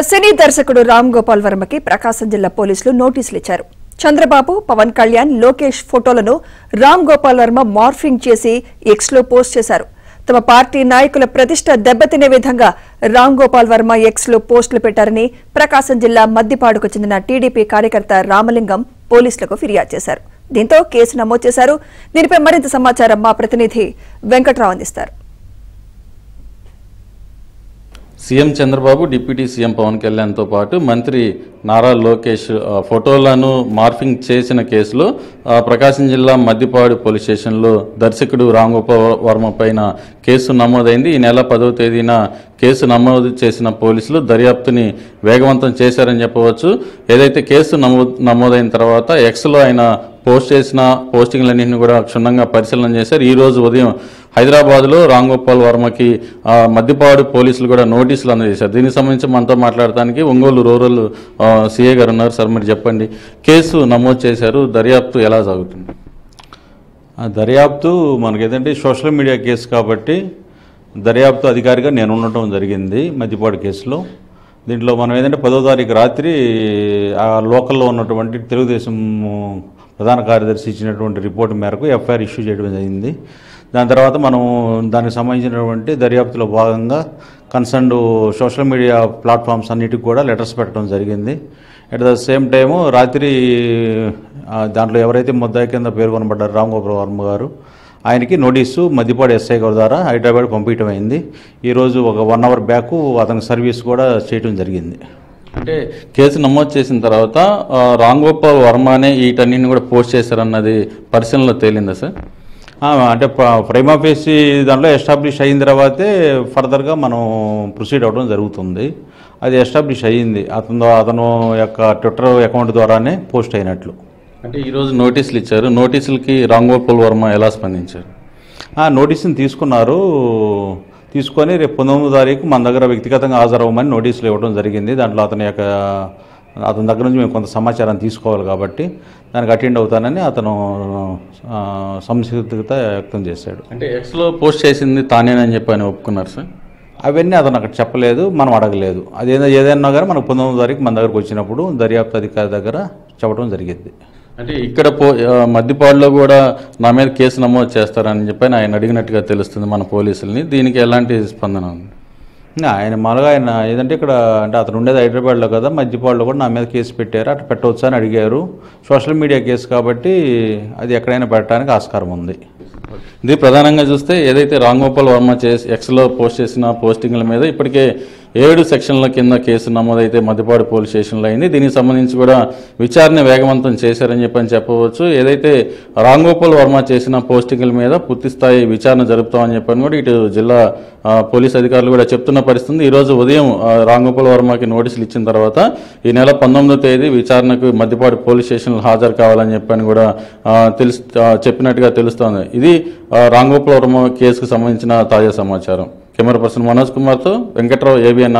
సినీ దర్శకుడు రామ్ గోపాల్ వర్మకి ప్రకాశం జిల్లా పోలీసులు నోటీసులు ఇచ్చారు. చంద్రబాబు, పవన్ కళ్యాణ్, లోకేష్ ఫోటోలను రామ్ గోపాల్ వర్మ మార్ఫింగ్ చేసి ఎక్స్ లో పోస్ట్ చేశారు. తమ పార్టీ నాయకుల ప్రతిష్ట దెబ్బతినే విధంగా రామ్ గోపాల్ వర్మ ఎక్స్ లో పోస్టులు పెట్టారని ప్రకాశం జిల్లా మద్దిపాడుకు చెందిన టీడీపీ కార్యకర్త రామలింగం పోలీసులకు ఫిర్యాదు చేశారు. దీంతో కేసు నమోదు చేశారు. దీనిపై మరింత సమాచారం మా ప్రతినిధి వెంకట్రావు అందిస్తారు. CM Chandrababu, deputy CM Pawan కళ్యాణ్తో పాటు మంత్రి నారా లోకేష్ ఫోటోలను మార్ఫింగ్ చేసిన కేసులో ప్రకాశం జిల్లా మద్దిపాడు పోలీస్ స్టేషన్లో దర్శకుడు రామ్ గోపాల్ వర్మ పైన కేసు నమోదైంది. ఈ నెల 10వ తేదీన కేసు నమోదు చేసిన పోలీసులు దర్యాప్తుని వేగవంతం చేశారని చెప్పవచ్చు. ఏదైతే కేసు నమోదైన తర్వాత ఎక్స్లో ఆయన పోస్ట్ చేసిన పోస్టింగ్లన్నింటినీ కూడా క్షుణ్ణంగా పరిశీలన చేశారు. ఈ రోజు ఉదయం హైదరాబాద్లో రామ్ గోపాల్ వర్మకి మద్దిపాడు పోలీసులు కూడా నోటీసులు అందజేశారు. దీనికి సంబంధించి మనతో మాట్లాడటానికి ఒంగోలు రూరల్ సిఐ గారు ఉన్నారు. సార్, మీరు చెప్పండి, కేసు నమోదు చేశారు, దర్యాప్తు ఎలా సాగుతుంది? దర్యాప్తు మనకి ఏదంటే సోషల్ మీడియా కేసు కాబట్టి దర్యాప్తు అధికారిగా నేను ఉండటం జరిగింది మద్దిపాడు కేసులో. దీంట్లో మనం ఏదంటే 10వ తారీఖు రాత్రి ఆ లోకల్లో ఉన్నటువంటి తెలుగుదేశం ప్రధాన కార్యదర్శి ఇచ్చినటువంటి రిపోర్ట్ మేరకు ఎఫ్ఐఆర్ ఇష్యూ చేయడం జరిగింది. దాని తర్వాత మనం దానికి సంబంధించినటువంటి దర్యాప్తులో భాగంగా కన్సర్న్డ్ సోషల్ మీడియా ప్లాట్ఫామ్స్ అన్నిటికి కూడా లెటర్స్ పెట్టడం జరిగింది. అట్ ద సేమ్ టైము రాత్రి దాంట్లో ఎవరైతే ముద్దాయి కింద పేర్కొనబడ్డారు రామ్ గోపాల్ వర్మ గారు, ఆయనకి నోటీసు మద్దిపాడు ఎస్ఐ గారి ద్వారా హైదరాబాద్ పంపించడం అయింది. ఈరోజు ఒక 1 అవర్ బ్యాక్ అతనికి సర్వీస్ కూడా చేయడం జరిగింది. అంటే కేసు నమోదు చేసిన తర్వాత రామ్ గోపాల్ వర్మనే వీటన్నింటిని కూడా పోస్ట్ చేశారన్నది పరిశీలనలో తేలిందా సార్? అంటే ప్రైమా ఫేసి దాంట్లో ఎస్టాబ్లిష్ అయిన తర్వాతే ఫర్దర్గా మనం ప్రొసీడ్ అవ్వడం జరుగుతుంది. అది ఎస్టాబ్లిష్ అయ్యింది, అతను యొక్క ట్విట్టర్ అకౌంట్ ద్వారానే పోస్ట్ అయినట్లు. అంటే ఈరోజు నోటీసులు ఇచ్చారు. నోటీసులకి రామ్ గోపాల్ వర్మ ఎలా స్పందించారు? నోటీసుని తీసుకొని రేపు 19వ తారీఖు మన దగ్గర వ్యక్తిగతంగా హాజరవ్వమని నోటీసులు ఇవ్వడం జరిగింది. దాంట్లో అతని దగ్గర నుంచి మేము కొంత సమాచారం తీసుకోవాలి కాబట్టి దానికి అటెండ్ అవుతానని అతను సంసిద్ధత వ్యక్తం చేశాడు. అంటే ఎక్స్లో పోస్ట్ చేసింది తానేనని చెప్పి ఆయన ఒప్పుకున్నారు సార్? అవన్నీ అతను అక్కడ చెప్పలేదు, మనం అడగలేదు. ఏదైనా కానీ మనకు 19వ తారీఖు మన దగ్గరకు వచ్చినప్పుడు దర్యాప్తు అధికారి దగ్గర చెప్పడం జరిగింది. అంటే ఇక్కడ మద్దిపాడులో కూడా నా మీద కేసు నమోదు చేస్తారని చెప్పి ఆయన అడిగినట్టుగా తెలుస్తుంది మన పోలీసుల్ని. దీనికి ఎలాంటి స్పందన ఉంది? ఆయన మామూలుగా ఏదంటే ఇక్కడ అంటే అతను ఉండేది హైదరాబాద్లో కదా, మద్దిపాడులో కూడా నా మీద కేసు పెట్టారు, అట్లా పెట్టవచ్చా అని అడిగారు. సోషల్ మీడియా కేసు కాబట్టి అది ఎక్కడైనా పెట్టడానికి ఆస్కారం ఉంది. ఇది ప్రధానంగా చూస్తే ఏదైతే రామ్ గోపాల్ వర్మ ఎక్స్లో పోస్ట్ చేసిన పోస్టింగ్ల మీద ఇప్పటికే 7 సెక్షన్ల కింద కేసు నమోదైతే మద్దిపాడు పోలీస్ స్టేషన్లో అయింది. దీనికి సంబంధించి కూడా విచారణ వేగవంతం చేశారని చెప్పవచ్చు. ఏదైతే రామ్ గోపాల్ వర్మ చేసిన పోస్టింగ్ల మీద పూర్తిస్థాయి విచారణ జరుపుతామని చెప్పని కూడా ఇటు జిల్లా పోలీస్ అధికారులు కూడా చెప్తున్న పరిస్థితి. ఈరోజు ఉదయం రామ్ గోపాల్ వర్మకి నోటీసులు ఇచ్చిన తర్వాత ఈ నెల 19వ తేదీ విచారణకు మద్దిపాడు పోలీస్ స్టేషన్లో హాజరు కావాలని చెప్పని కూడా చెప్పినట్టుగా తెలుస్తోంది. ఇది రామ్ గోపాల్ వర్మ కేసుకు సంబంధించిన తాజా సమాచారం. కెమెరా పర్సన్ మనోజ్ కుమార్తో వెంకట్రావు, ABN.